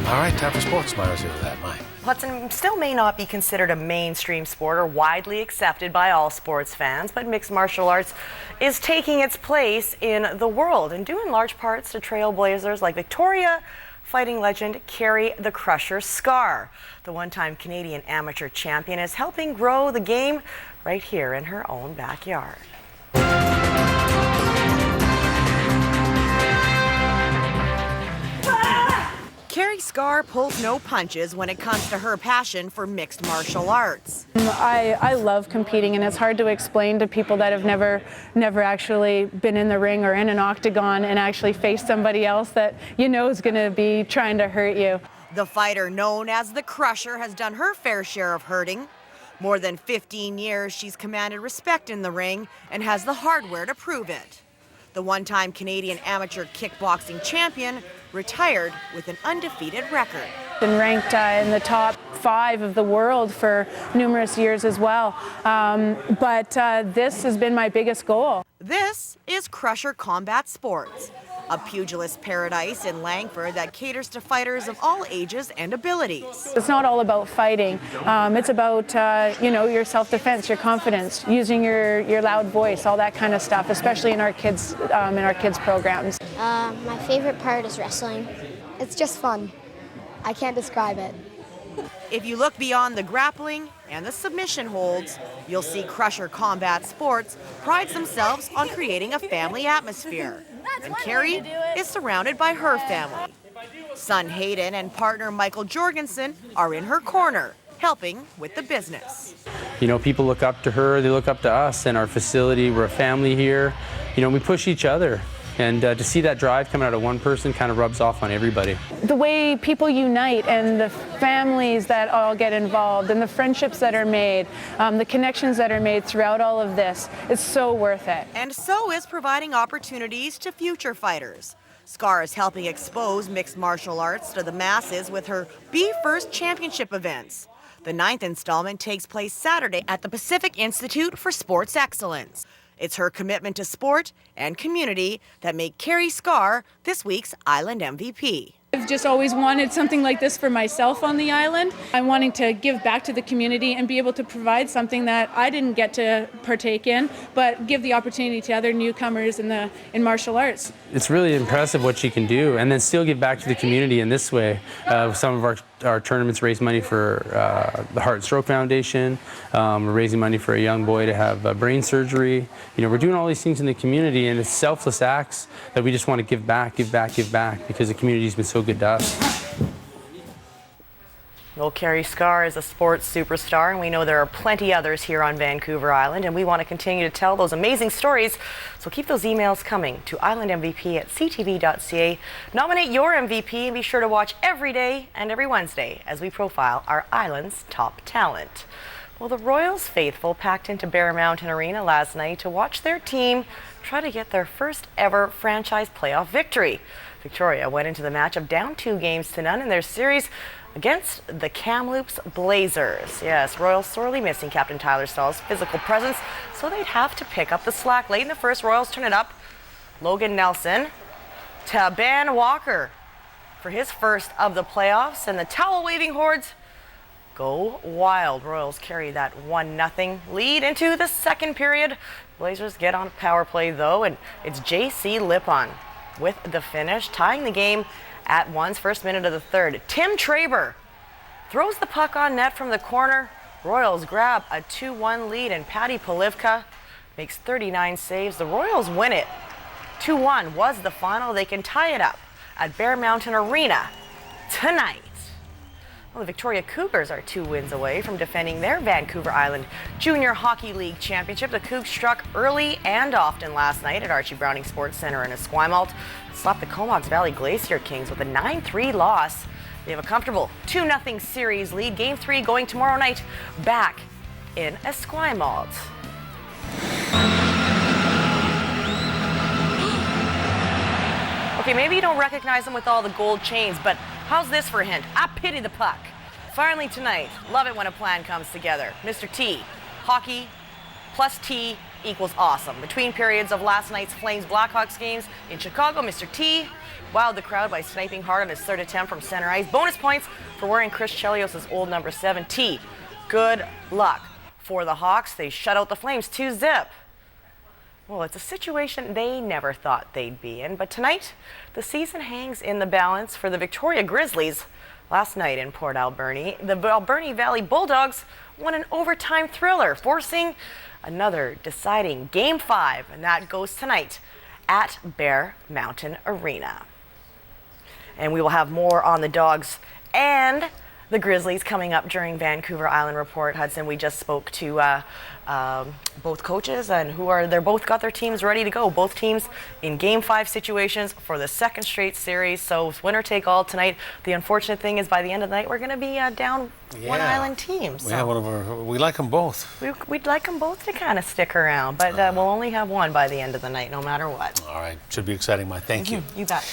All right, time for sports. Myra's here with that, Mike. Hudson still may not be considered a mainstream sport or widely accepted by all sports fans, but mixed martial arts is taking its place in the world, and due in large parts to trailblazers like Victoria fighting legend Carrie the Crusher Scar. The one-time Canadian amateur champion is helping grow the game right here in her own backyard. Carrie Scar pulls no punches when it comes to her passion for mixed martial arts. I love competing, and it's hard to explain to people that have never actually been in the ring or in an octagon and actually faced somebody else that you know is going to be trying to hurt you. The fighter known as the Crusher has done her fair share of hurting. More than 15 years, she's commanded respect in the ring and has the hardware to prove it. The one-time Canadian amateur kickboxing champion retired with an undefeated record. Been ranked in the top 5 of the world for numerous years as well. But this has been my biggest goal. This is Crusher Combat Sports, a pugilist paradise in Langford that caters to fighters of all ages and abilities. It's not all about fighting. It's about your self-defense, your confidence, using your loud voice, all that kind of stuff, especially in our kids programs. My favorite part is wrestling. It's just fun. I can't describe it. If you look beyond the grappling and the submission holds, you'll see Crusher Combat Sports prides themselves on creating a family atmosphere. And Carrie is surrounded by her family. Son Hayden and partner Michael Jorgensen are in her corner, helping with the business. You know, people look up to her, they look up to us and our facility. We're a family here. You know, we push each other. And to see that drive coming out of one person kind of rubs off on everybody. The way people unite and the families that all get involved and the friendships that are made, the connections that are made throughout all of this, it's so worth it. And so is providing opportunities to future fighters. Scar is helping expose mixed martial arts to the masses with her Be First Championship events. The 9th installment takes place Saturday at the Pacific Institute for Sports Excellence. It's her commitment to sport and community that make Carrie Scar this week's Island MVP. I've just always wanted something like this for myself on the island. I'm wanting to give back to the community and be able to provide something that I didn't get to partake in, but give the opportunity to other newcomers in martial arts. It's really impressive what she can do, and then still give back to the community in this way. Some of our tournaments raise money for the Heart and Stroke Foundation. We're raising money for a young boy to have brain surgery. You know, we're doing all these things in the community, and it's selfless acts that we just want to give back, because the community's been so good to us. Well, Carrie Scar is a sports superstar, and we know there are plenty others here on Vancouver Island, and we want to continue to tell those amazing stories. So keep those emails coming to islandmvp@ctv.ca. Nominate your MVP and be sure to watch every day and every Wednesday as we profile our island's top talent. Well, the Royals faithful packed into Bear Mountain Arena last night to watch their team try to get their first ever franchise playoff victory. Victoria went into the matchup down 2-0 in their series against the Kamloops Blazers. Yes, Royals sorely missing Captain Tyler Stahl's physical presence, so they'd have to pick up the slack. Late in the first, Royals turn it up. Logan Nelson to Ben Walker for his first of the playoffs, and the towel-waving Hordes go wild. Royals carry that 1-0 lead into the second period. Blazers get on a power play, though, and it's J.C. Lippon with the finish, tying the game at 1's first minute of the third. Tim Traber throws the puck on net from the corner. Royals grab a 2-1 lead, and Patty Polivka makes 39 saves. The Royals win it. 2-1 was the final. They can tie it up at Bear Mountain Arena tonight. Well, the Victoria Cougars are 2 wins away from defending their Vancouver Island Junior Hockey League Championship. The Cougs struck early and often last night at Archie Browning Sports Centre in Esquimalt. Slapped the Comox Valley Glacier Kings with a 9-3 loss. They have a comfortable 2-0 series lead. Game 3 going tomorrow night back in Esquimalt. Okay, maybe you don't recognize them with all the gold chains, but how's this for a hint? I pity the puck. Finally tonight, love it when a plan comes together. Mr. T, hockey plus T equals awesome. Between periods of last night's Flames-Blackhawks games in Chicago, Mr. T wowed the crowd by sniping hard on his third attempt from center ice. Bonus points for wearing Chris Chelios' old number 7. T, good luck for the Hawks. They shut out the Flames 2-0. Well, it's a situation they never thought they'd be in, but tonight the season hangs in the balance for the Victoria Grizzlies. Last night in Port Alberni, the Alberni Valley Bulldogs won an overtime thriller, forcing another deciding Game 5, and that goes tonight at Bear Mountain Arena. And we will have more on the Dogs and the Grizzlies coming up during Vancouver Island Report. Hudson, we just spoke to both coaches, and they're both got their teams ready to go. Both teams in Game 5 situations for the second straight series. So winner take all tonight. The unfortunate thing is by the end of the night we're going to be down one Island team. So We like them both. we'd like them both to kind of stick around, but we'll only have one by the end of the night, no matter what. All right. Should be exciting, Mike. Thank you. You bet.